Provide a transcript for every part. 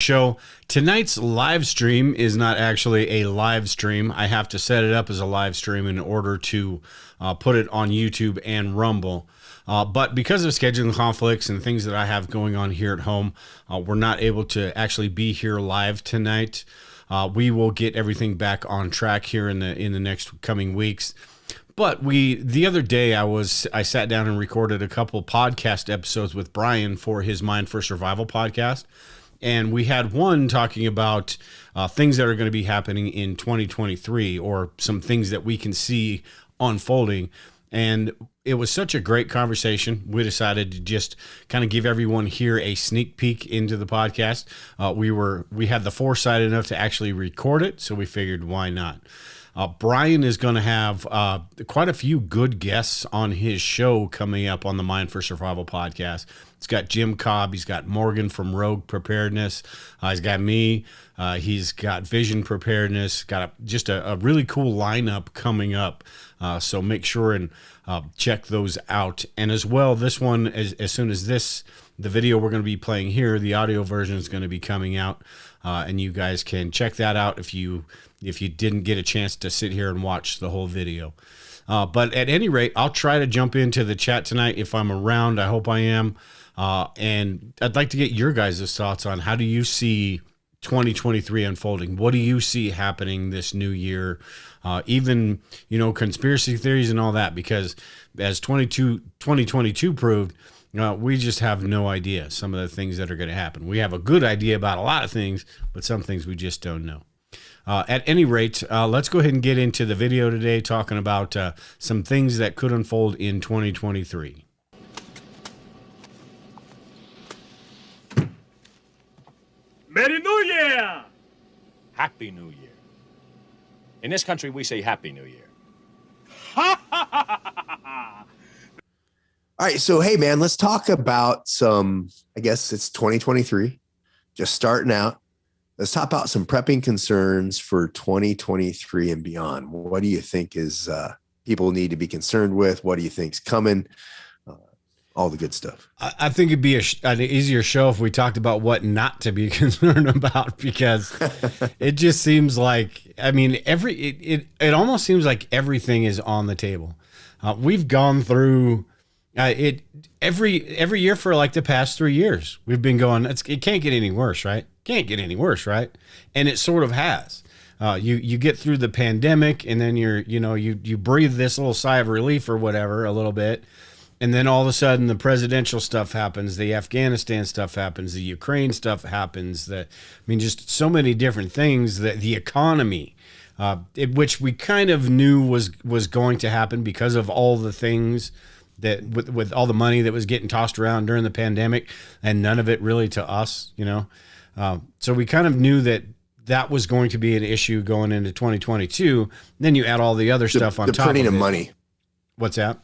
Show. Tonight's live stream is not actually a live stream. I have to set it up as a live stream in order to put it on YouTube and Rumble. But because of scheduling conflicts and things that I have going on here at home, we're not able to actually be here live tonight. We will get everything back on track here in the next coming weeks. But the other day I sat down and recorded a couple podcast episodes with Brian for his Mind for Survival podcast. And we had one talking about things that are going to be happening in 2023, or some things that we can see unfolding. And it was such a great conversation. We decided to just kind of give everyone here a sneak peek into the podcast. We had the foresight enough to actually record it, so we figured why not. Brian is going to have quite a few good guests on his show coming up on the Mind for Survival podcast. It's got Jim Cobb. He's got Morgan from Rogue Preparedness. He's got me. He's got Vision Preparedness. Got just a really cool lineup coming up. So make sure and check those out. And as well, this one, as soon as the video we're going to be playing here, the audio version is going to be coming out. And you guys can check that out if you didn't get a chance to sit here and watch the whole video. But at any rate, I'll try to jump into the chat tonight if I'm around. I hope I am. And I'd like to get your guys' thoughts on how do you see 2023 unfolding? What do you see happening this new year? Even, conspiracy theories and all that, because as 2022 proved, we just have no idea some of the things that are going to happen. We have a good idea about a lot of things, but some things we just don't know. At any rate, let's go ahead and get into the video today, talking about some things that could unfold in 2023. Merry New Year! Happy New Year. In this country, we say Happy New Year. All right, so hey man, let's talk about I guess it's 2023, just starting out. Let's talk about some prepping concerns for 2023 and beyond. What do you think is people need to be concerned with? What do you think's coming? All the good stuff. I think it'd be an easier show if we talked about what not to be concerned about, because it just seems like, it almost seems like everything is on the table. We've gone through it every year for like the past 3 years. We've been going, it can't get any worse, right? Can't get any worse, right? And it sort of has. You get through the pandemic, and then you breathe this little sigh of relief or whatever a little bit. And then all of a sudden the presidential stuff happens, the Afghanistan stuff happens, the Ukraine stuff happens, just so many different things, that the economy, which we kind of knew was going to happen because of all the things that with all the money that was getting tossed around during the pandemic, and none of it really to us, So we kind of knew that was going to be an issue going into 2022. Then you add all the other stuff on top of it. The printing of money. What's that?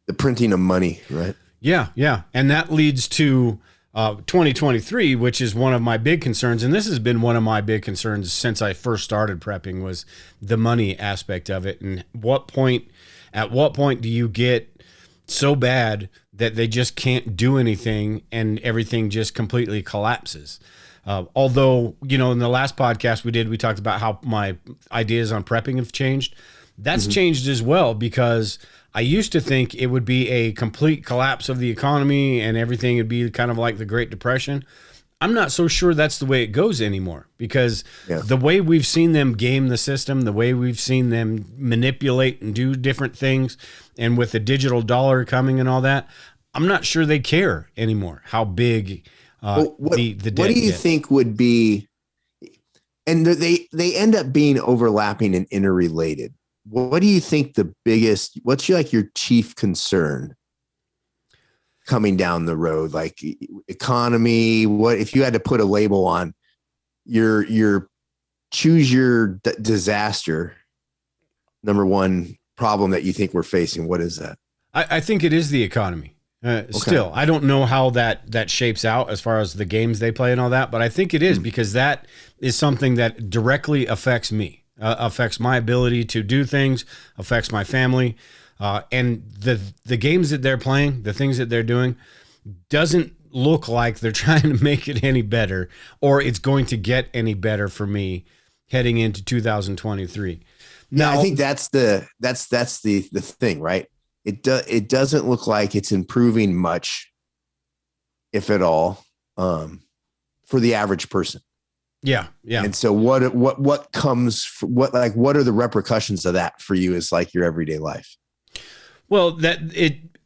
The printing of money, right? Yeah. And that leads to 2023, which is one of my big concerns. And this has been one of my big concerns since I first started prepping, was the money aspect of it. And at what point do you get so bad that they just can't do anything and everything just completely collapses? Although, in the last podcast we talked about how my ideas on prepping have changed. That's changed as well, because I used to think it would be a complete collapse of the economy and everything would be kind of like the Great Depression. I'm not so sure that's the way it goes anymore, because the way we've seen them game the system, the way we've seen them manipulate and do different things, and with the digital dollar coming and all that, I'm not sure they care anymore how big the debt What do you think would be, and they end up being overlapping and interrelated. What do you think what's your chief concern coming down the road? Like economy, what if you had to put a label on your choose your disaster, number one problem that you think we're facing? What is that? I think it is the economy. Still, I don't know how that shapes out as far as the games they play and all that, but I think it is, because that is something that directly affects me. Affects my ability to do things, affects my family, and the games that they're playing, the things that they're doing, doesn't look like they're trying to make it any better, or it's going to get any better for me heading into 2023. Now, I think that's the thing, right? It doesn't look like it's improving much, if at all, for the average person. Yeah. And so what are the repercussions of that for you as like your everyday life? Well, that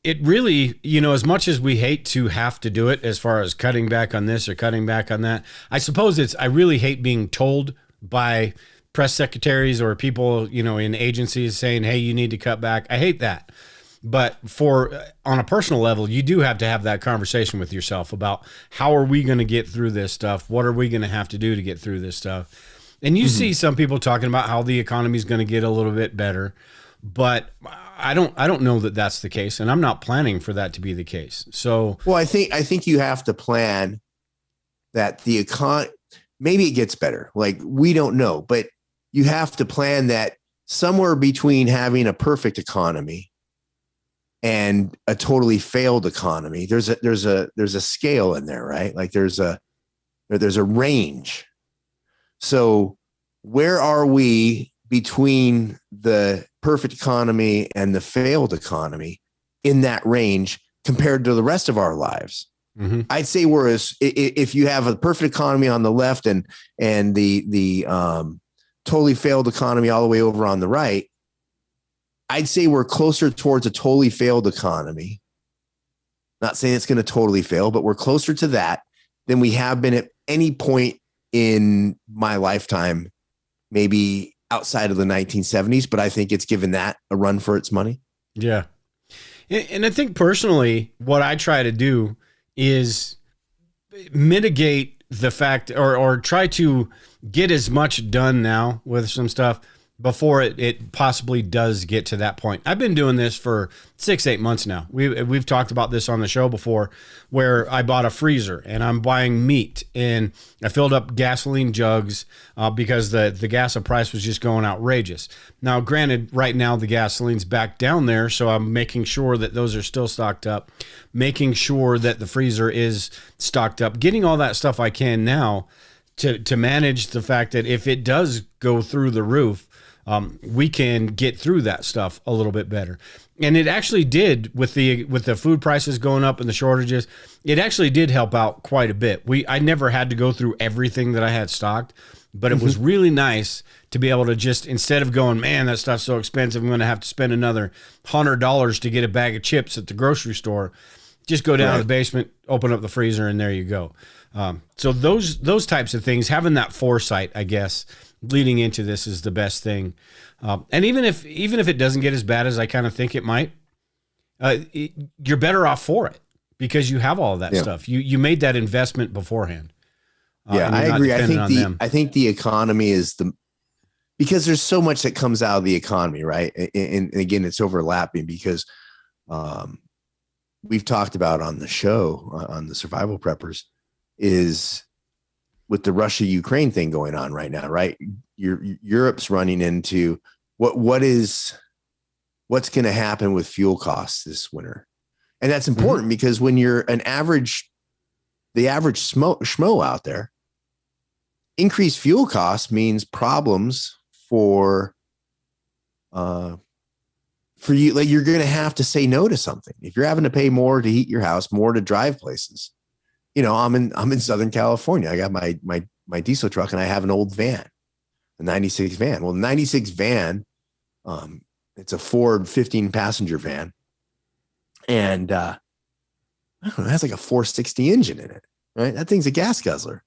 it really, as much as we hate to have to do it as far as cutting back on this or cutting back on that, I suppose I really hate being told by press secretaries or people, in agencies saying, hey, you need to cut back. I hate that. But on a personal level, you do have to have that conversation with yourself about how are we going to get through this stuff? What are we going to have to do to get through this stuff? And you see some people talking about how the economy is going to get a little bit better, but I don't know that that's the case, and I'm not planning for that to be the case. So, well, I think you have to plan that maybe it gets better. Like, we don't know, but you have to plan that somewhere between having a perfect economy and a totally failed economy, there's a scale in there, right? Like there's a range. So where are we between the perfect economy and the failed economy in that range compared to the rest of our lives? Mm-hmm. I'd say if you have a perfect economy on the left and the totally failed economy all the way over on the right, I'd say we're closer towards a totally failed economy. Not saying it's going to totally fail, but we're closer to that than we have been at any point in my lifetime, maybe outside of the 1970s. But I think it's given that a run for its money. Yeah. And I think personally, what I try to do is mitigate the fact or try to get as much done now with some stuff before it possibly does get to that point. I've been doing this for 6-8 months now. We've talked about this on the show before, where I bought a freezer and I'm buying meat, and I filled up gasoline jugs because the gas price was just going outrageous. Now, granted, right now the gasoline's back down there, so I'm making sure that those are still stocked up, making sure that the freezer is stocked up, getting all that stuff I can now to manage the fact that if it does go through the roof, we can get through that stuff a little bit better. And it actually did with the food prices going up and the shortages. It actually did help out quite a bit. I never had to go through everything that I had stocked, but it was really nice to be able to just, instead of going, man, that stuff's so expensive, I'm going to have to spend another $100 to get a bag of chips at the grocery store, just go down to the basement, open up the freezer, and there you go. So those types of things, having that foresight, I guess, leading into this is the best thing. And even if it doesn't get as bad as I kind of think it might, you're better off for it because you have all of that stuff. You made that investment beforehand. I agree. I think the economy is because there's so much that comes out of the economy, right? And again, it's overlapping because we've talked about on the show, on the Survival Preppers, is with the Russia-Ukraine thing going on right now, right? Europe's running into what's going to happen with fuel costs this winter. And that's important because when you're the average schmo out there, increased fuel costs means problems for you. Like, you're going to have to say no to something. If you're having to pay more to heat your house, more to drive places. I'm in Southern California. I got my diesel truck and I have an old van, a 96 van. Well, the 96 van, it's a Ford 15 passenger van. And, I don't know, it has like a 460 engine in it, right? That thing's a gas guzzler.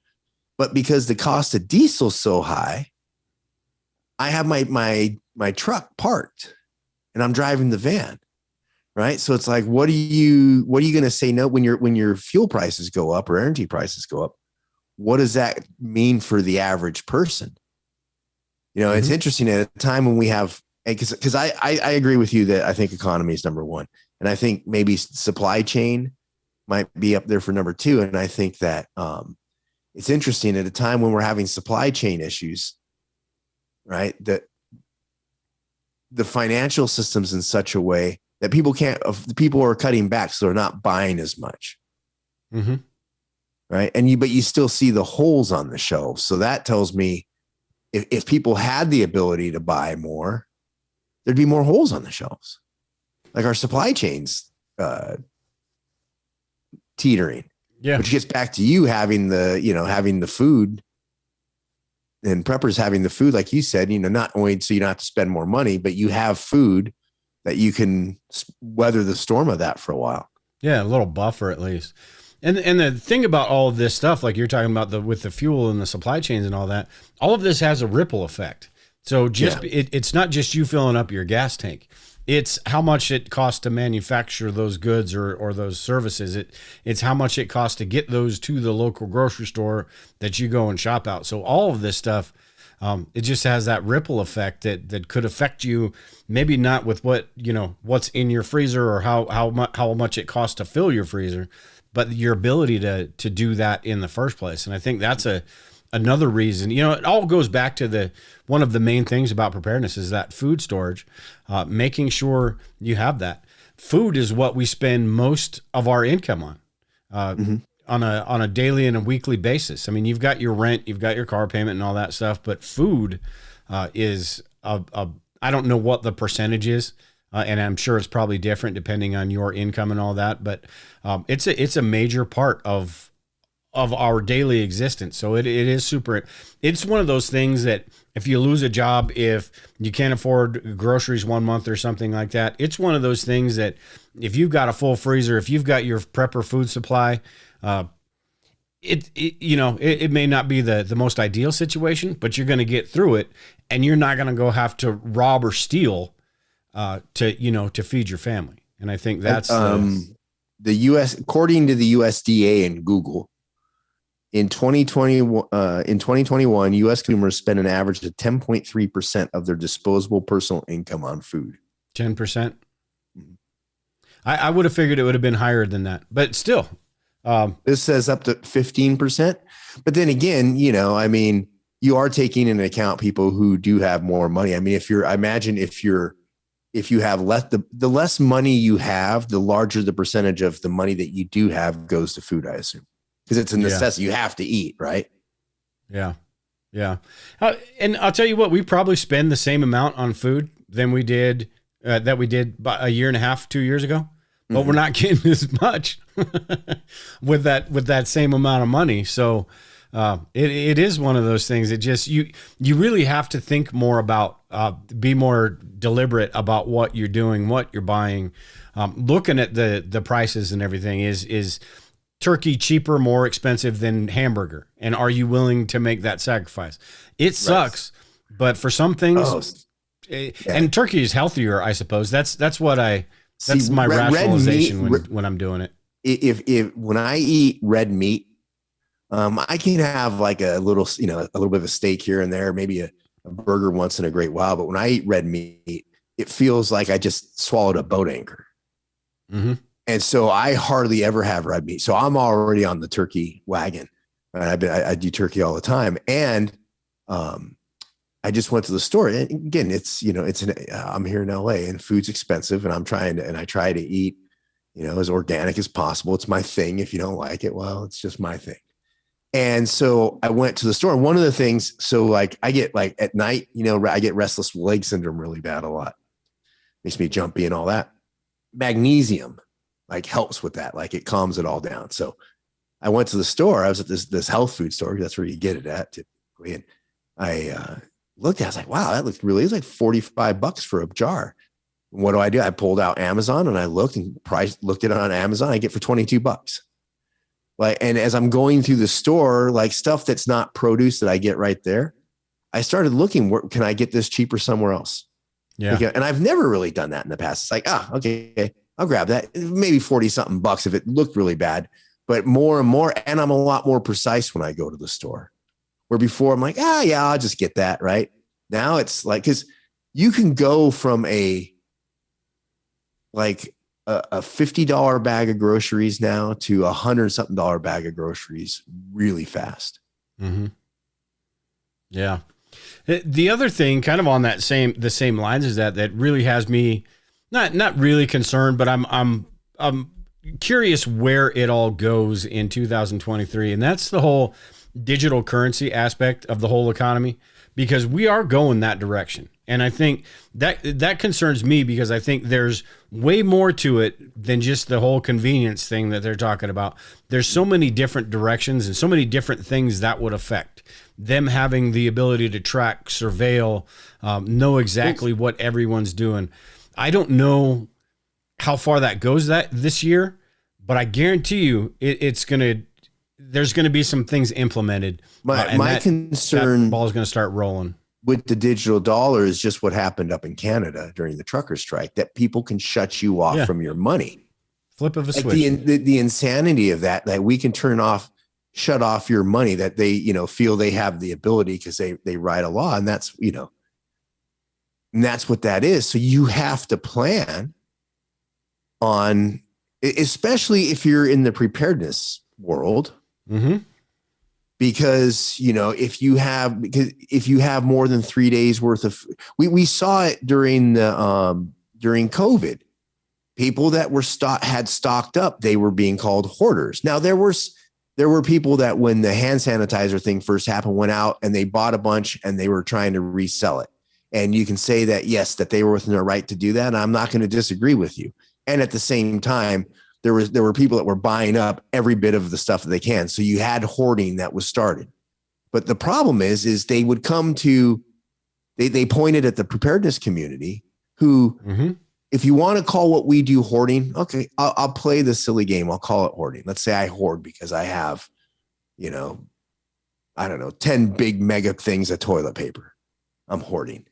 But because the cost of diesel is so high, I have my truck parked and I'm driving the van. Right. So it's like, what are you going to say no when your fuel prices go up or energy prices go up? What does that mean for the average person? It's interesting at a time when we have, because I agree with you that I think economy is number one. And I think maybe supply chain might be up there for number two. And I think that it's interesting at a time when we're having supply chain issues, right? That the financial system's in such a way that people are cutting back, so they're not buying as much. right? But you still see the holes on the shelves. So that tells me if people had the ability to buy more, there'd be more holes on the shelves. Like our supply chains teetering. Yeah. Which gets back to you having the food, and preppers having the food, like you said, not only so you don't have to spend more money, but you have food that you can weather the storm of that for a while. Yeah, a little buffer at least. And the thing about all of this stuff, like you're talking about with the fuel and the supply chains and all that, all of this has a ripple effect. So it's not just you filling up your gas tank. It's how much it costs to manufacture those goods or those services. It's how much it costs to get those to the local grocery store that you go and shop out. So all of this stuff, it just has that ripple effect that could affect you. Maybe not with what's in your freezer or how much it costs to fill your freezer, but your ability to do that in the first place. And I think that's another reason. It all goes back to one of the main things about preparedness is that food storage, making sure you have that. Food is what we spend most of our income on, on a daily and a weekly basis. I mean, you've got your rent, you've got your car payment and all that stuff, but food is I don't know what the percentage is. And I'm sure it's probably different depending on your income and all that, but it's a major part of our daily existence. So it is super. It's one of those things that if you lose a job, if you can't afford groceries 1 month or something like that, it's one of those things that if you've got a full freezer, if you've got your prepper food supply, it may not be the most ideal situation, but you're going to get through it, and you're not going to go have to rob or steal to feed your family. And I think that's the U.S. according to the USDA and Google. In 2021, U.S. consumers spend an average of 10.3% of their disposable personal income on food. 10%. I would have figured it would have been higher than that, but still. This says up to 15%. But then again, you are taking into account people who do have more money. I mean, if you have less, the less money you have, the larger the percentage of the money that you do have goes to food, I assume. Because it's a necessity. You have to eat, right? Yeah. Yeah. And I'll tell you what, we probably spend the same amount on food than we did, that we did about a year and a half, 2 years ago, but we're not getting as much with that same amount of money. So it is one of those things that just, you really have to think more about, be more deliberate about what you're doing, what you're buying, looking at the prices and everything. Is turkey cheaper, more expensive than hamburger? And are you willing to make that sacrifice? It sucks, but for some things, and turkey is healthier, I suppose. That's my rationalization when I'm doing it. If when I eat red meat, I can have like a little bit of a steak here and there, maybe a burger once in a great while. But when I eat red meat, it feels like I just swallowed a boat anchor. Mm-hmm. And so I hardly ever have red meat. So I'm already on the turkey wagon. I do turkey all the time. And I just went to the store. And again, I'm here in LA and food's expensive, and I try to eat, as organic as possible. It's my thing. If you don't like it, well, it's just my thing. And so I went to the store. One of the things, so like I get like at night, I get restless leg syndrome really bad a lot. Makes me jumpy and all that. Magnesium like helps with that. Like it calms it all down. So I went to the store. I was at this health food store. That's where you get it at typically. And I looked at it. I was like, wow, that looks really, it's like $45 for a jar. What do? I pulled out Amazon and I looked it on Amazon. I get for $22. Like, and as I'm going through the store, like stuff that's not produce that I get right there, I started looking, where can I get this cheaper somewhere else? Yeah. And I've never really done that in the past. It's like, okay, I'll grab that. Maybe 40 something bucks if it looked really bad, but more and more. And I'm a lot more precise when I go to the store, where before I'm like, yeah, I'll just get that. Right now it's like, cause you can go from a $50 bag of groceries now to $100 something bag of groceries really fast. Mm-hmm. Yeah. The other thing kind of on the same lines is that really has me not really concerned, but I'm curious where it all goes in 2023, and that's the whole digital currency aspect of the whole economy, because we are going that direction. And I think that concerns me, because I think there's way more to it than just the whole convenience thing that they're talking about. There's so many different directions and so many different things that would affect them having the ability to track, surveil, know exactly what everyone's doing. I don't know how far that goes this year, but I guarantee you there's going to be some things implemented. My concern, that ball is going to start rolling with the digital dollar is just what happened up in Canada during the trucker strike, that people can shut you off from your money. Flip of a like switch. The insanity of that we can shut off your money, that they, feel they have the ability because they write a law, and that's, and that's what that is. So you have to plan on, especially if you're in the preparedness world, because, if you have more than 3 days worth of, we saw it during during COVID, people that had stocked up, they were being called hoarders. Now there were people that, when the hand sanitizer thing first happened, went out and they bought a bunch and they were trying to resell it. And you can say that, yes, that they were within their right to do that. And I'm not going to disagree with you. And at the same time, there were people that were buying up every bit of the stuff that they can. So you had hoarding that was started. But the problem is they would come to, they pointed at the preparedness community who, if you want to call what we do hoarding, okay, I'll play the silly game. I'll call it hoarding. Let's say I hoard because I have, I don't know, 10 big mega things of toilet paper. I'm hoarding.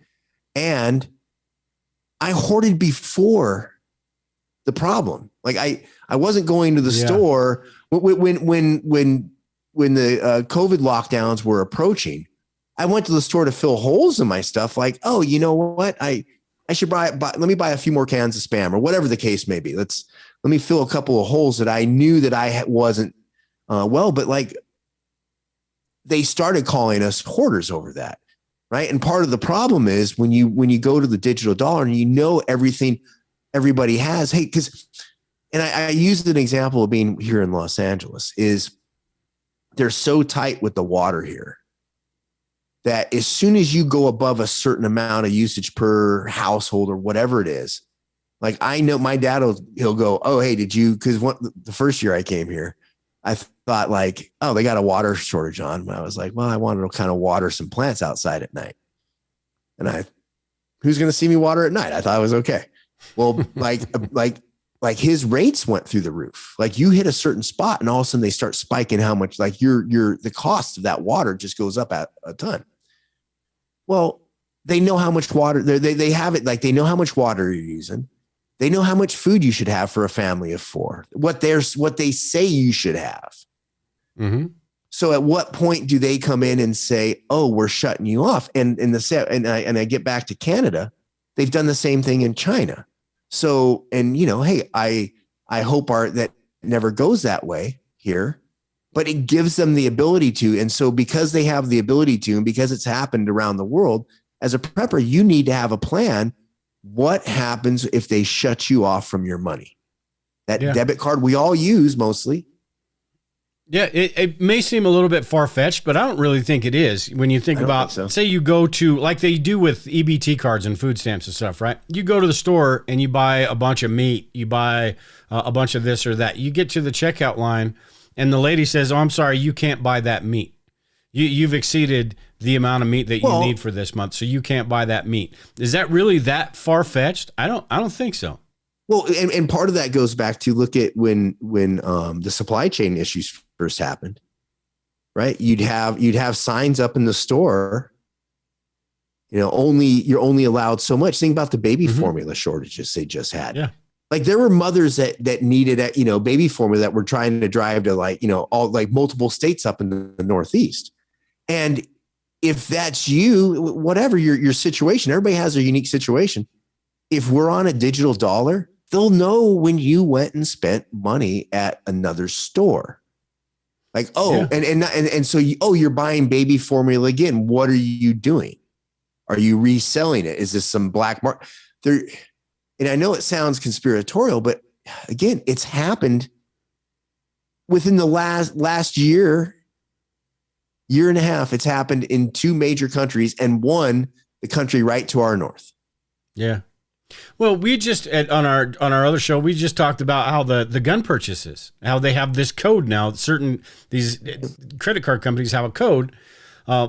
And I hoarded before the problem. Like I wasn't going to the store when the COVID lockdowns were approaching. I went to the store to fill holes in my stuff. Like, oh, you know what? I should let me buy a few more cans of Spam, or whatever the case may be. Let me fill a couple of holes that I knew that I wasn't but like, they started calling us hoarders over that. Right. And part of the problem is when you go to the digital dollar and everything everybody has, and I used an example of being here in Los Angeles, is they're so tight with the water here that as soon as you go above a certain amount of usage per household or whatever it is, like, I know my dad he'll go, oh, hey, because the first year I came here, I thought like, oh, they got a water shortage on. I was like, well, I wanted to kind of water some plants outside at night. And who's going to see me water at night? I thought it was okay. Well, like his rates went through the roof. Like, you hit a certain spot and all of a sudden they start spiking how much, like the cost of that water just goes up at a ton. Well, they know how much water they have it. Like, they know how much water you're using. They know how much food you should have for a family of 4, what they say you should have. So at what point do they come in and say, oh, we're shutting you off? And I get back to Canada, they've done the same thing in China. So, and hey, I hope that never goes that way here, but it gives them the ability to. And so because they have the ability to, and because it's happened around the world, as a prepper, you need to have a plan. What happens if they shut you off from your money? That debit card we all use mostly. Yeah, it may seem a little bit far-fetched, but I don't really think it is. When you think about, say you go to, like they do with EBT cards and food stamps and stuff, right? You go to the store and you buy a bunch of meat, you buy a bunch of this or that. You get to the checkout line and the lady says, oh, I'm sorry, you can't buy that meat. You've exceeded the amount of meat that you need for this month, so you can't buy that meat. Is that really that far-fetched? I don't think so. Well, and part of that goes back to look at when the supply chain issues first happened, right? You'd have signs up in the store, you're only allowed so much. Think about the baby formula shortages they just had. Yeah. Like, there were mothers that needed baby formula that were trying to drive to all multiple states up in the Northeast. And if that's you, whatever your situation, everybody has a unique situation. If we're on a digital dollar, they'll know when you went and spent money at another store. Like, and so you're buying baby formula again. What are you doing? Are you reselling it? Is this some black market? And I know it sounds conspiratorial, but again, it's happened within the last year and a half. It's happened in 2 major countries and one, the country right to our north. Yeah. Well, we just on our other show, we just talked about how the gun purchases, how they have this code now. These credit card companies have a code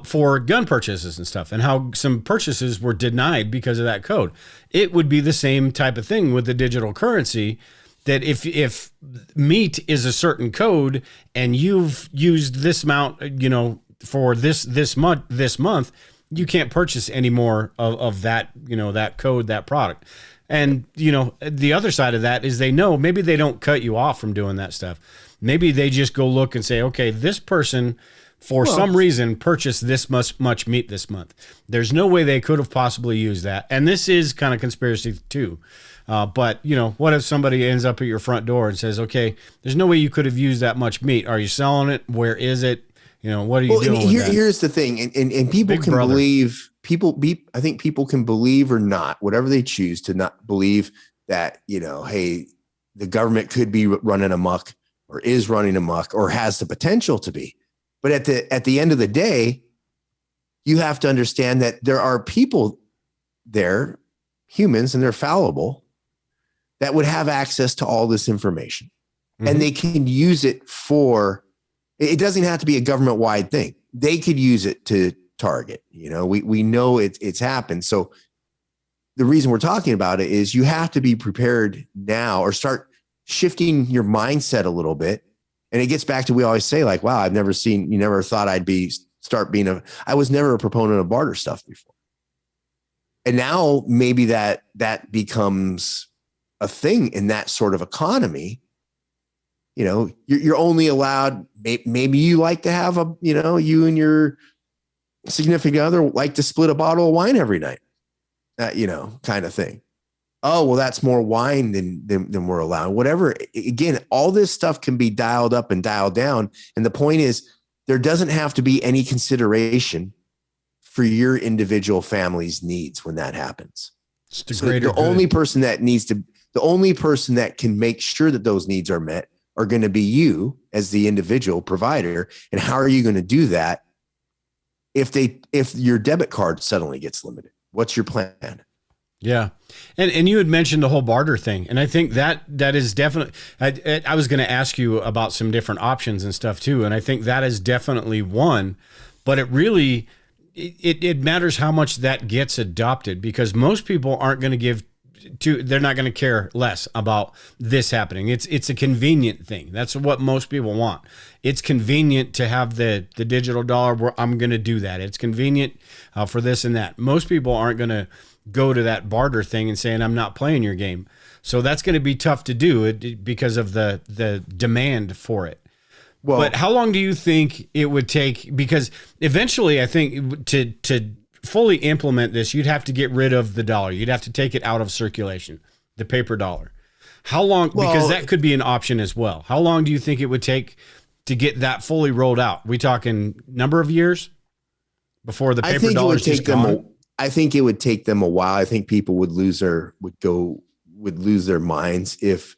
for gun purchases and stuff, and how some purchases were denied because of that code. It would be the same type of thing with the digital currency. That if meat is a certain code and you've used this amount, for this month, you can't purchase any more of that, that code, that product. And, the other side of that is they know maybe they don't cut you off from doing that stuff. Maybe they just go look and say, okay, this person for some reason purchased this much meat this month. There's no way they could have possibly used that. And this is kind of conspiracy too. But what if somebody ends up at your front door and says, okay, there's no way you could have used that much meat. Are you selling it? Where is it? What are you doing? Here's the thing. And people Big can brother. believe I think people can believe or not, whatever they choose to not believe that, hey, the government could be running amok or is running amok or has the potential to be. But at the end of the day, you have to understand that there are people there, humans, and they're fallible, that would have access to all this information. Mm-hmm. And they can use it it doesn't have to be a government-wide thing. They could use it to target. We know it's happened. So the reason we're talking about it is you have to be prepared now, or start shifting your mindset a little bit. And it gets back to, we always say, like, wow, you never thought I was never a proponent of barter stuff before. And now maybe that becomes a thing in that sort of economy. You're only allowed, maybe you like to have you and your significant other like to split a bottle of wine every night, kind of thing. Oh, well, that's more wine than we're allowed. Whatever. Again, all this stuff can be dialed up and dialed down. And the point is, there doesn't have to be any consideration for your individual family's needs when that happens. The only person that can make sure that those needs are met are going to be you as the individual provider. And how are you going to do that if your debit card suddenly gets limited? What's your plan? Yeah. And you had mentioned the whole barter thing. And I think that is definitely, I was going to ask you about some different options and stuff too. And I think that is definitely one, but it really, it matters how much that gets adopted, because most people aren't going to they're not going to care less about this happening. It's a convenient thing. That's what most people want. It's convenient to have the digital dollar where I'm going to do that. It's convenient for this and that. Most people aren't going to go to that barter thing and saying, I'm not playing your game. So that's going to be tough to do because of the demand for it. Well, but how long do you think it would take? Because eventually I think to fully implement this, you'd have to get rid of the dollar. You'd have to take it out of circulation, the paper dollar. How long? Well, because that could be an option as well. How long do you think it would take to get that fully rolled out? We talking number of years before the paper dollar is just gone? I think it would take them a while. I think people would lose their minds if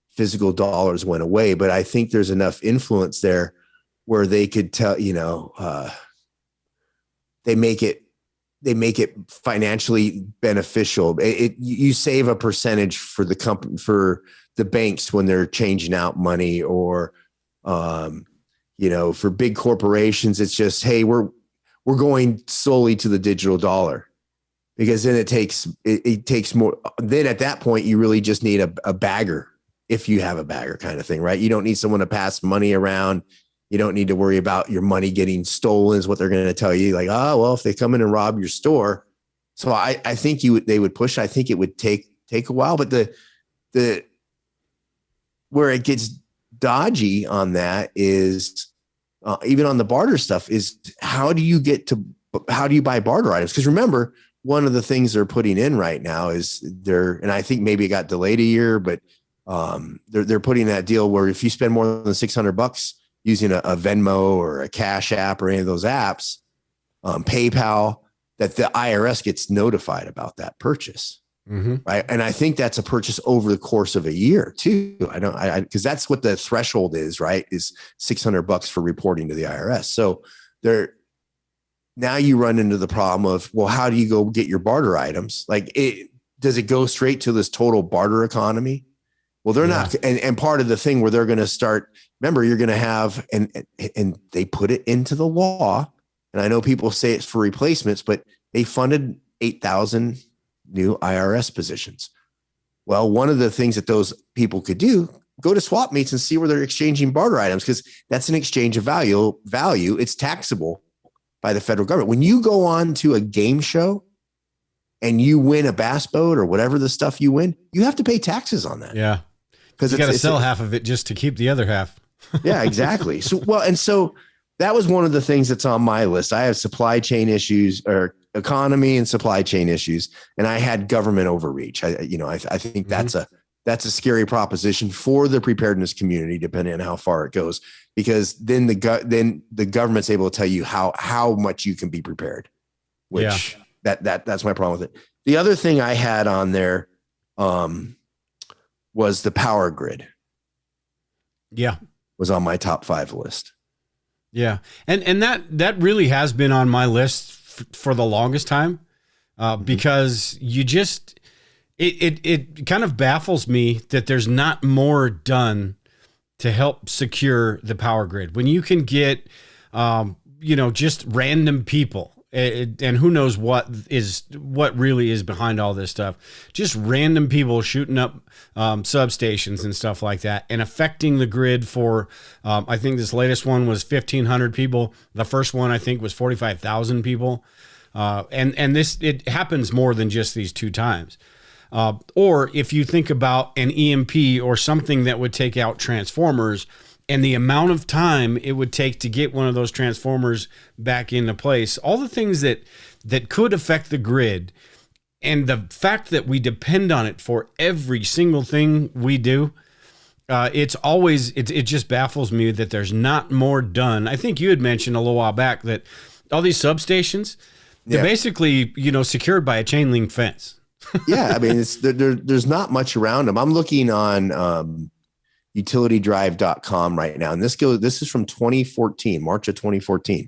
physical dollars went away. But I think there's enough influence there where they could tell, they make it financially beneficial. You save a percentage for the company, for the banks when they're changing out money, or, for big corporations, it's just, hey, we're going solely to the digital dollar, because then it takes more. Then at that point, you really just need a bagger, if you have a bagger kind of thing, right? You don't need someone to pass money around. You don't need to worry about your money getting stolen, is what they're going to tell you. Like, oh, well, if they come in and rob your store. So I think they would push. I think it would take a while, but the where it gets dodgy on that is even on the barter stuff is how do you buy barter items? Because remember, one of the things they're putting in right now is and I think maybe it got delayed a year, but they're putting that deal where if you spend more than $600 using a Venmo or a Cash App or any of those apps, PayPal, that the IRS gets notified about that purchase. right? And I think that's a purchase over the course of a year too. Because that's what the threshold is, right? Is $600 for reporting to the IRS. So now you run into the problem of, well, how do you go get your barter items? Does it go straight to this total barter economy? Well, they're not. And part of the thing where they're going to start, remember, you're going to have, and they put it into the law. And I know people say it's for replacements, but they funded 8,000 new IRS positions. Well, one of the things that those people could do, go to swap meets and see where they're exchanging barter items, because that's an exchange of value. It's taxable by the federal government. When you go on to a game show and you win a bass boat or whatever the stuff you win, you have to pay taxes on that. Yeah. Because you got to sell half of it just to keep the other half. Yeah, exactly. So that was one of the things that's on my list. I have supply chain issues, or economy and supply chain issues, and I had government overreach. I think that's a scary proposition for the preparedness community, depending on how far it goes, because then the government's able to tell you how much you can be prepared. Which that's my problem with it. The other thing I had on there was the power grid. Yeah, was on my top 5 list. Yeah, and that really has been on my list for the longest time, because it kind of baffles me that there's not more done to help secure the power grid when you can get, just random people. And who knows what really is behind all this stuff. Just random people shooting up substations and stuff like that and affecting the grid for, I think this latest one was 1,500 people. The first one, I think, was 45,000 people. And it happens more than just these 2 times. Or if you think about an EMP or something that would take out transformers, and the amount of time it would take to get one of those transformers back into place, all the things that could affect the grid, and the fact that we depend on it for every single thing we do, it just baffles me that there's not more done. I think you had mentioned a little while back that all these substations, they're basically, secured by a chain link fence. Yeah, I mean, there's not much around them. I'm looking on utilitydrive.com right now. And this is from 2014, March of 2014.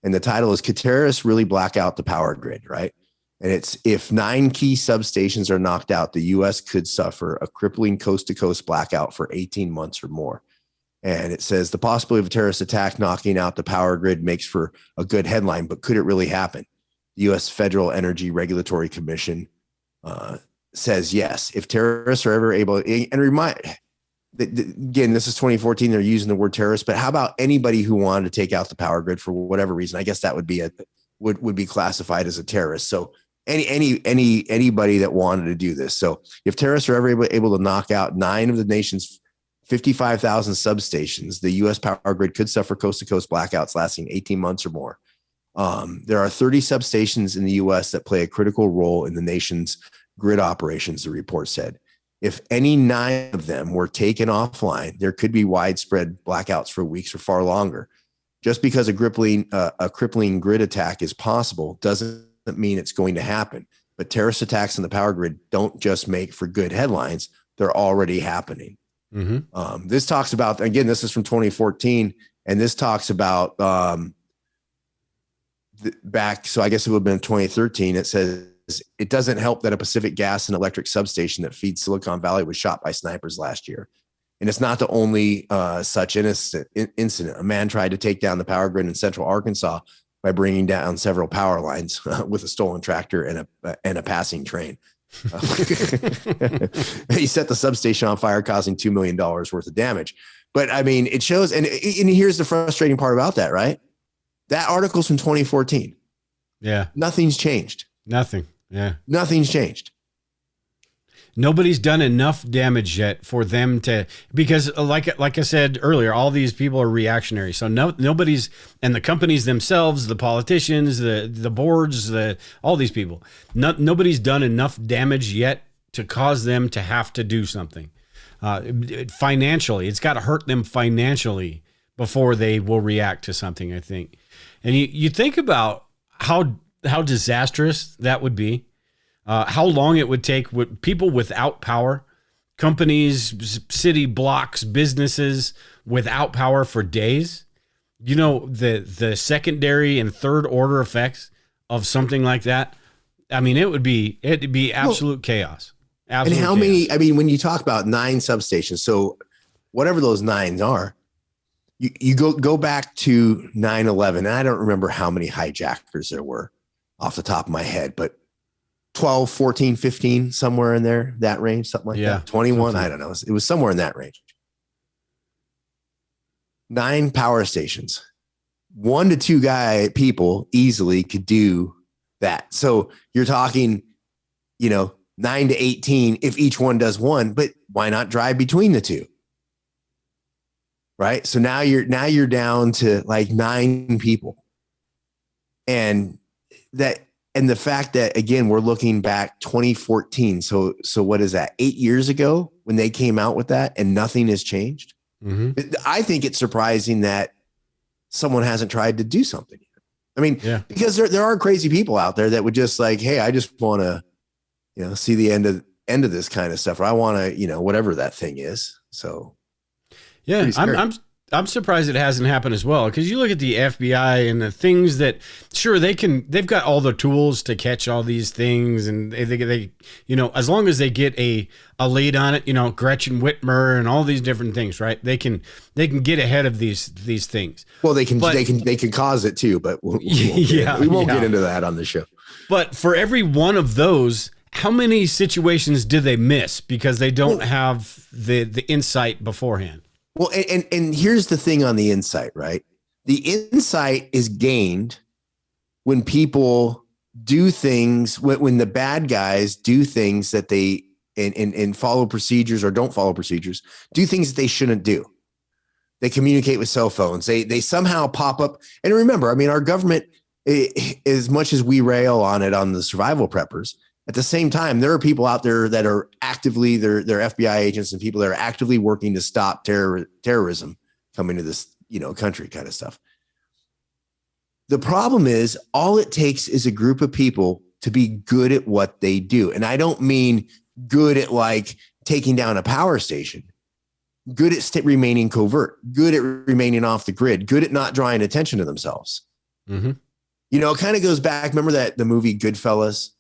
And the title is, "Could Terrorists Really Black Out the Power Grid?" Right. And it's, if 9 key substations are knocked out, the U.S. could suffer a crippling coast to coast blackout for 18 months or more. And it says the possibility of a terrorist attack knocking out the power grid makes for a good headline, but could it really happen? The U.S. Federal Energy Regulatory Commission says yes. If terrorists are ever able, and again, this is 2014. They're using the word terrorist, but how about anybody who wanted to take out the power grid for whatever reason? I guess that would be classified as a terrorist. So anybody that wanted to do this. So if terrorists are ever able to knock out 9 of the nation's 55,000 substations, the U.S. power grid could suffer coast to coast blackouts lasting 18 months or more. There are 30 substations in the U.S. that play a critical role in the nation's grid operations, the report said. If any 9 of them were taken offline, there could be widespread blackouts for weeks or far longer. Just because a crippling grid attack is possible doesn't mean it's going to happen. But terrorist attacks on the power grid don't just make for good headlines. They're already happening. Mm-hmm. This talks about, again, this is from 2014, and this talks about back, so I guess it would have been 2013. It says, it doesn't help that a Pacific Gas and Electric substation that feeds Silicon Valley was shot by snipers last year. And it's not the only such incident. A man tried to take down the power grid in central Arkansas by bringing down several power lines with a stolen tractor and a passing train. He set the substation on fire, causing $2 million worth of damage. But I mean, it shows, and here's the frustrating part about that, right? That article's from 2014. Yeah. Nothing's changed. Nothing. Yeah. Nothing's changed. Nobody's done enough damage yet for them to, because like I said earlier, all these people are reactionary. So nobody's, and the companies themselves, the politicians, the boards, all these people, nobody's done enough damage yet to cause them to have to do something. Financially, it's got to hurt them financially before they will react to something, I think. And you think about how disastrous that would be. how long it would take with people without power, companies, city blocks, businesses without power for days. You know, the secondary and third order effects of something like that. I mean, it'd be absolute chaos. Absolute and how chaos. many, I mean, when you talk about 9 substations, so whatever those 9s are, you go back to 9/11, and I don't remember how many hijackers there were off the top of my head, but 12, 14, 15, somewhere in there, that range, something like that. 21, I don't know. It was somewhere in that range. 9 power stations, 1 to 2 people easily could do that. So you're talking, 9 to 18 if each one does one, but why not drive between the 2? Right. So now you're down to like 9 people. And the fact that, again, we're looking back 2014. So what is that? 8 years ago when they came out with that and nothing has changed. Mm-hmm. I think it's surprising that someone hasn't tried to do something. I mean, because there are crazy people out there that would just like, hey, I just want to, see the end of this kind of stuff, or I want to, whatever that thing is. So, yeah, I'm surprised it hasn't happened as well. Because you look at the FBI and the things that, sure, they've got all the tools to catch all these things, and they as long as they get a lead on it, Gretchen Whitmer and all these different things, right? They can get ahead of these things. Well, they can cause it too, but we won't get into that on the show. But for every one of those, how many situations do they miss because they don't have the insight beforehand? Well, and here's the thing on the insight, right? The insight is gained when people do things, when the bad guys do things that they and follow procedures or don't follow procedures, do things that they shouldn't do. They communicate with cell phones. They somehow pop up. And remember, I mean, our government, as much as we rail on it on the survival preppers, at the same time, there are people out there that are actively, they're FBI agents and people that are actively working to stop terrorism coming to this, country kind of stuff. The problem is all it takes is a group of people to be good at what they do. And I don't mean good at like taking down a power station, good at remaining covert, good at remaining off the grid, good at not drawing attention to themselves. Mm-hmm. It kind of goes back. Remember the movie Goodfellas?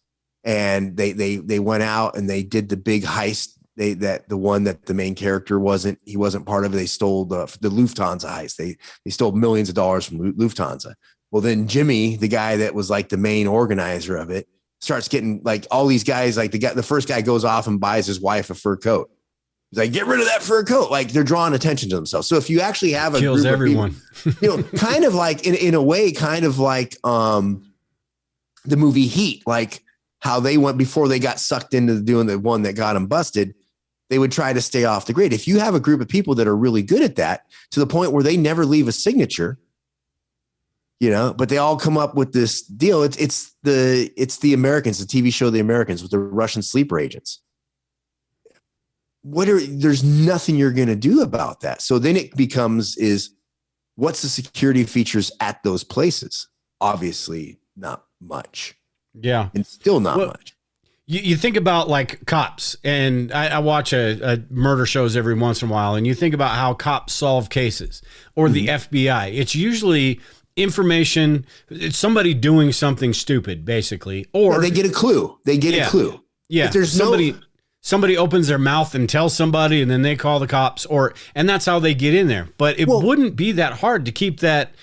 And they went out and they did the big heist. The one that the main character wasn't part of it. They stole the Lufthansa heist. They stole millions of dollars from Lufthansa. Well, then Jimmy, the guy that was like the main organizer of it, starts getting like all these guys. Like the first guy goes off and buys his wife a fur coat. He's like, get rid of that fur coat. Like they're drawing attention to themselves. So if you actually have a kills group everyone, of people, kind of like in a way, kind of like the movie Heat, like how they went before they got sucked into doing the one that got them busted, they would try to stay off the grid. If you have a group of people that are really good at that to the point where they never leave a signature, but they all come up with this deal. It's the Americans, the TV show, The Americans with the Russian sleeper agents. There's nothing you're going to do about that. So then it becomes what's the security features at those places? Obviously not much. Yeah. And still not much. You think about like cops, and I watch a murder shows every once in a while, and you think about how cops solve cases or the FBI. It's usually information. It's somebody doing something stupid, basically, or they get a clue. They get a clue. Yeah. If there's somebody opens their mouth and tells somebody, and then they call the cops, and that's how they get in there. But it wouldn't be that hard to keep that,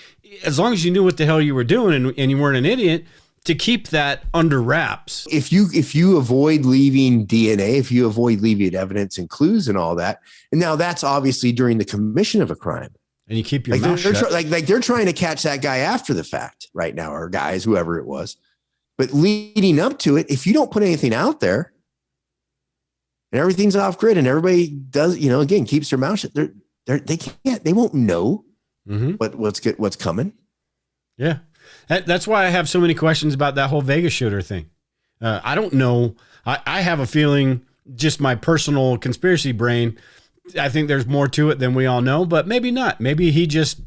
as long as you knew what the hell you were doing and you weren't an idiot, to keep that under wraps. If you avoid leaving DNA, if you avoid leaving evidence and clues and all that, and now that's obviously during the commission of a crime. And you keep your mouth shut. They're trying to catch that guy after the fact right now, or guys, whoever it was. But leading up to it, if you don't put anything out there and everything's off grid and everybody does, again, keeps their mouth shut, they won't know what's coming. Yeah. That's why I have so many questions about that whole Vegas shooter thing. I don't know. I have a feeling, just my personal conspiracy brain, I think there's more to it than we all know, but maybe not. Maybe he just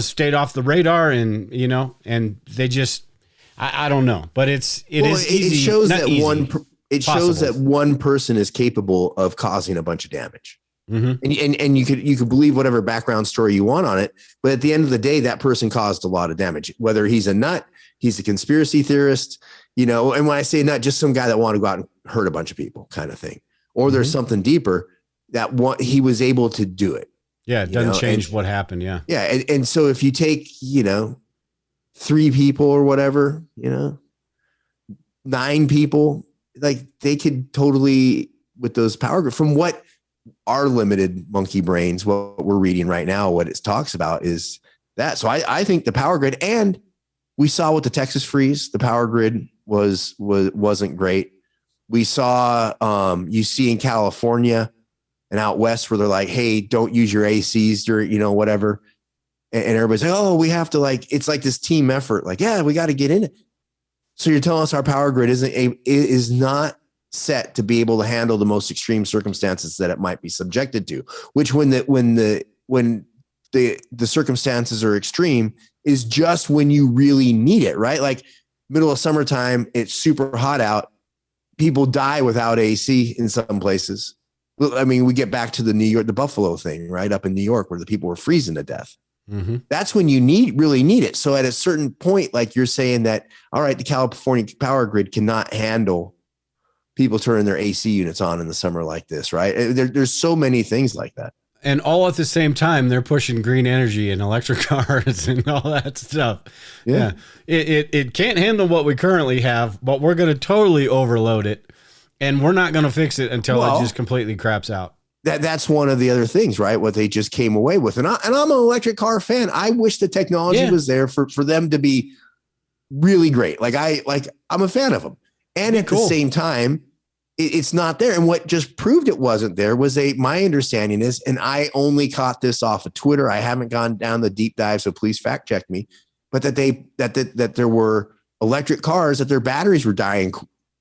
stayed off the radar and they just, I don't know, but it it shows that it shows that possible. one person is capable of causing a bunch of damage. Mm-hmm. And you could believe whatever background story you want on it, but at the end of the day, that person caused a lot of damage. Whether he's a nut, he's a conspiracy theorist, you know. And when I say nut, just some guy that wanted to go out and hurt a bunch of people, kind of thing. Or there's something deeper that he was able to do it. Yeah, it doesn't change what happened. Yeah, yeah, and so if you take 3 people or whatever, 9 people, like they could totally with those power from what our limited monkey brains, what we're reading right now, what it talks about is that. So I think the power grid, and we saw with the Texas freeze, the power grid wasn't great. We saw, you see in California and out west where they're like, hey, don't use your ACs or, whatever. And everybody's like, oh, we have to it's like this team effort. Like, yeah, we got to get in it. So you're telling us our power grid is not set to be able to handle the most extreme circumstances that it might be subjected to, which when the circumstances are extreme is just when you really need it, right? Like middle of summertime, it's super hot out. People die without AC in some places. I mean, we get back to the Buffalo thing, right? Up in New York where the people were freezing to death. Mm-hmm. That's when you really need it. So at a certain point, like you're saying that, all right, the California power grid cannot handle people turning their AC units on in the summer like this, right? There's so many things like that. And all at the same time, they're pushing green energy and electric cars and all that stuff. Yeah. It can't handle what we currently have, but we're going to totally overload it. And we're not going to fix it until it just completely craps out. That's one of the other things, right? What they just came away with. And I'm an electric car fan. I wish the technology was there for them to be really great. I'm a fan of them. And at the same time, it's not there. And what just proved it wasn't there was my understanding is, and I only caught this off of Twitter. I haven't gone down the deep dive, so please fact check me. But that there were electric cars that their batteries were dying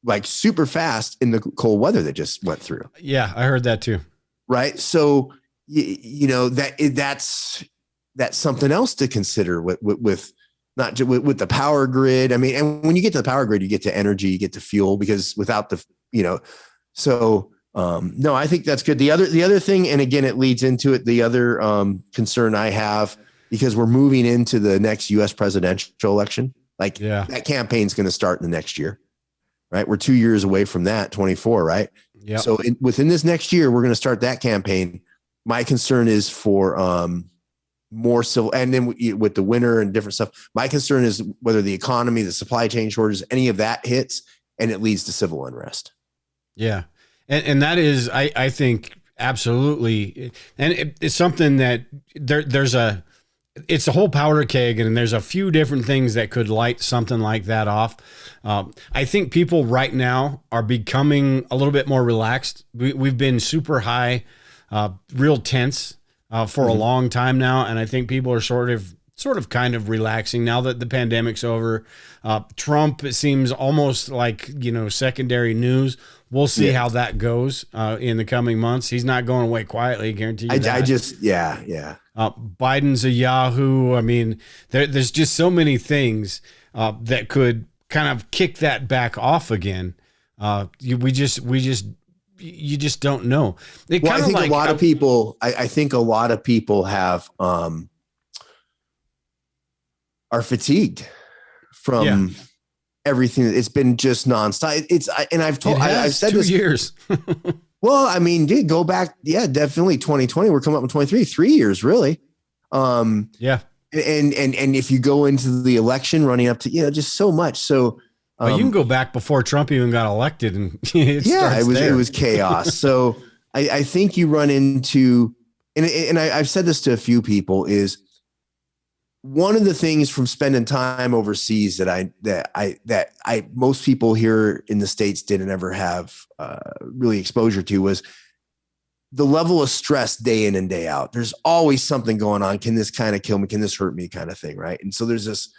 like super fast in the cold weather that just went through. Yeah, I heard that too. Right. So that's something else to consider with not just with the power grid. I mean, and when you get to the power grid, you get to energy, you get to fuel, because without so no, I think that's good. The other thing, and again, it leads into it. The other concern I have, because we're moving into the next U.S. presidential election, that campaign's going to start in the next year, right? We're 2 years away from that, 24, right? Yeah. So within this next year, we're going to start that campaign. My concern is for more civil, and then with the winter and different stuff. My concern is whether the economy, the supply chain shortages, any of that hits, and it leads to civil unrest. Yeah. And that is, I think, absolutely. And it's something that it's a whole powder keg, and there's a few different things that could light something like that off. I think people right now are becoming a little bit more relaxed. We've been super high, real tense for a long time now. And I think people are sort of kind of relaxing now that the pandemic's over. Trump, it seems almost like, secondary news. We'll see how that goes in the coming months. He's not going away quietly, I guarantee you that. Biden's a Yahoo. I mean, there's just so many things that could kind of kick that back off again. You just don't know. I think a lot of people, I think a lot of people have, are fatigued from everything. It's been just nonstop. I've said 2 years. Well, I mean, dude, go back. Yeah, definitely 2020. We're coming up in 23, 3 years, really. And if you go into the election running up to, just so much. So, you can go back before Trump even got elected, and it was chaos. So I think you run into, and I've said this to a few people, is one of the things from spending time overseas that most people here in the States didn't ever have really exposure to was the level of stress day in and day out. There's always something going on. Can this kind of kill me? Can this hurt me? Kind of thing. Right. And so there's this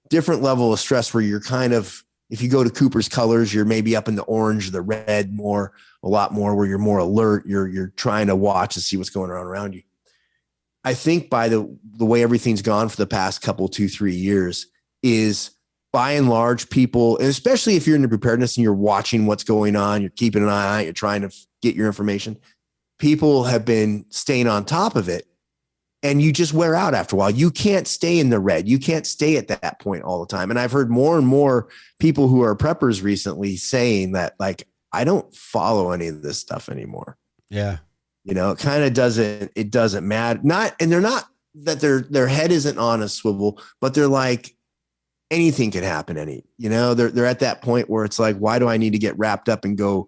different level of stress where you're kind of, if you go to Cooper's colors, you're maybe up in the orange, the red a lot more, where you're more alert. You're trying to watch and see what's going on around you. I think by the way everything's gone for the past couple, 2-3 years, is by and large, people, and especially if you're into preparedness and you're watching what's going on, you're keeping an eye on it, you're trying to get your information, people have been staying on top of it. And you just wear out after a while. You can't stay in the red. You can't stay at that point all the time. And I've heard more and more people who are preppers recently saying that, like, I don't follow any of this stuff anymore. Yeah. You know, it kind of doesn't matter. And they're not that their head isn't on a swivel, but they're like, anything could happen. They're at that point where it's like, why do I need to get wrapped up and go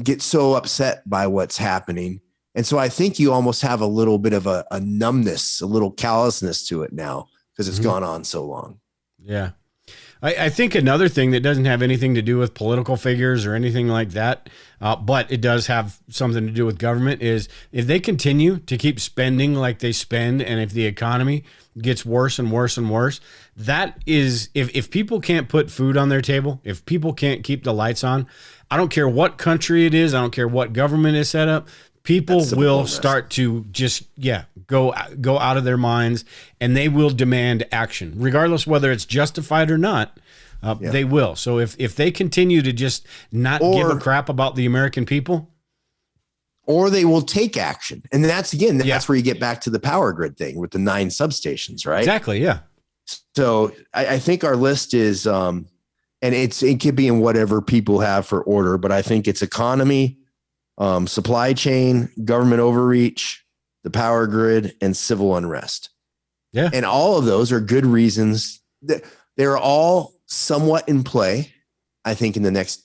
get so upset by what's happening? And so I think you almost have a little bit of a numbness, a little callousness to it now because it's gone on so long. Yeah. I think another thing that doesn't have anything to do with political figures or anything like that, but it does have something to do with government, is if they continue to keep spending like they spend, and if the economy gets worse and worse and worse, that is, if people can't put food on their table, if people can't keep the lights on, I don't care what country it is, I don't care what government is set up, people will start to just, go out of their minds, and they will demand action, regardless whether it's justified or not. They will. So if they continue to just not give a crap about the American people, or they will take action, and that's where you get back to the power grid thing with the 9 substations, right? Exactly. Yeah. So I think our list is, and it could be in whatever people have for order, but I think it's economy, supply chain, government overreach, the power grid, and civil unrest. Yeah. And all of those are good reasons that they're all somewhat in play, I think, in the next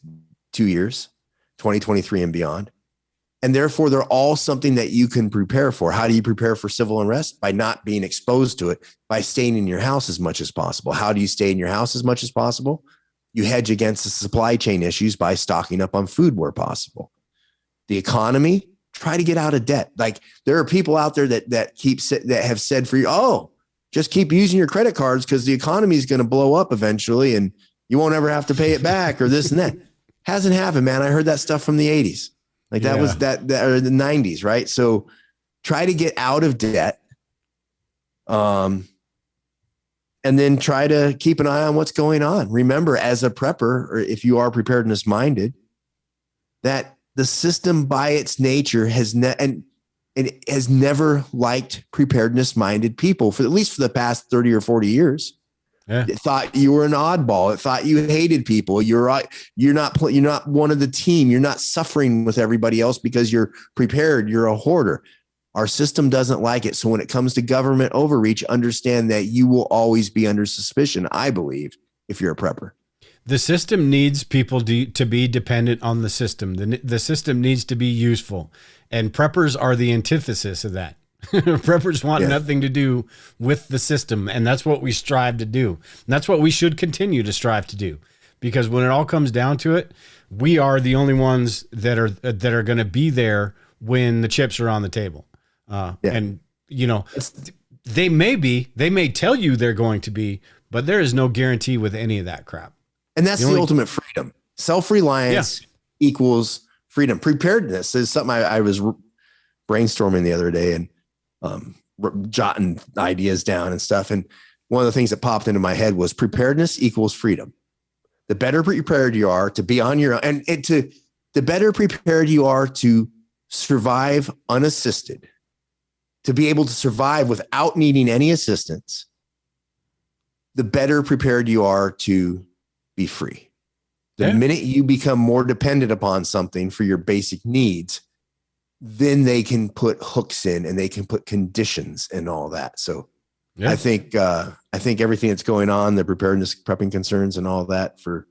2 years, 2023 and beyond. And therefore, they're all something that you can prepare for. How do you prepare for civil unrest? By not being exposed to it, by staying in your house as much as possible. How do you stay in your house as much as possible? You hedge against the supply chain issues by stocking up on food where possible. The economy, try to get out of debt. Like, there are people out there that have said for you, just keep using your credit cards because the economy is going to blow up eventually and you won't ever have to pay it back, or this and that. Hasn't happened, man. I heard that stuff from the 80s. Like that was that or the 90s, right? So try to get out of debt. And then try to keep an eye on what's going on. Remember, as a prepper, or if you are preparedness minded, that the system by its nature has never liked preparedness minded people for at least for the past 30 or 40 years. Yeah. It thought you were an oddball. It thought you hated people. You're not one of the team. You're not suffering with everybody else because you're prepared. You're a hoarder. Our system doesn't like it. So when it comes to government overreach, understand that you will always be under suspicion, I believe, if you're a prepper. The system needs people to be dependent on the system. The system needs to be useful. And preppers are the antithesis of that. Preppers want nothing to do with the system. And that's what we strive to do. And that's what we should continue to strive to do. Because when it all comes down to it, we are the only ones that are going to be there when the chips are on the table. And, they may tell you they're going to be, but there is no guarantee with any of that crap. And that's the ultimate freedom. Self-reliance equals freedom. Preparedness is something I was brainstorming the other day and jotting ideas down and stuff. And one of the things that popped into my head was preparedness equals freedom. The better prepared you are to be on your own, and the better prepared you are to survive unassisted, to be able to survive without needing any assistance, the better prepared you are to be free. The minute you become more dependent upon something for your basic needs, then they can put hooks in and they can put conditions and all that. So I think everything that's going on, the preparedness, prepping concerns and all that for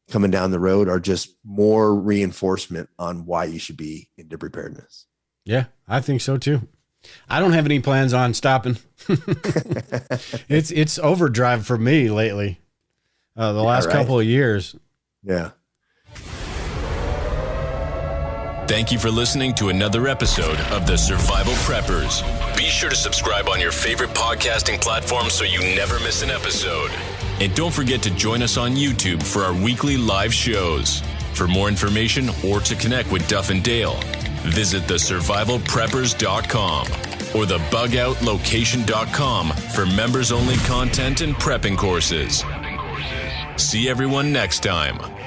coming down the road are just more reinforcement on why you should be into preparedness. Yeah, I think so too. I don't have any plans on stopping. It's overdrive for me lately. The last couple of years. Yeah. Thank you for listening to another episode of The Survival Preppers. Be sure to subscribe on your favorite podcasting platform so you never miss an episode. And don't forget to join us on YouTube for our weekly live shows. For more information or to connect with Duff and Dale, visit thesurvivalpreppers.com or thebugOutlocation.com for members-only content and prepping courses. See everyone next time.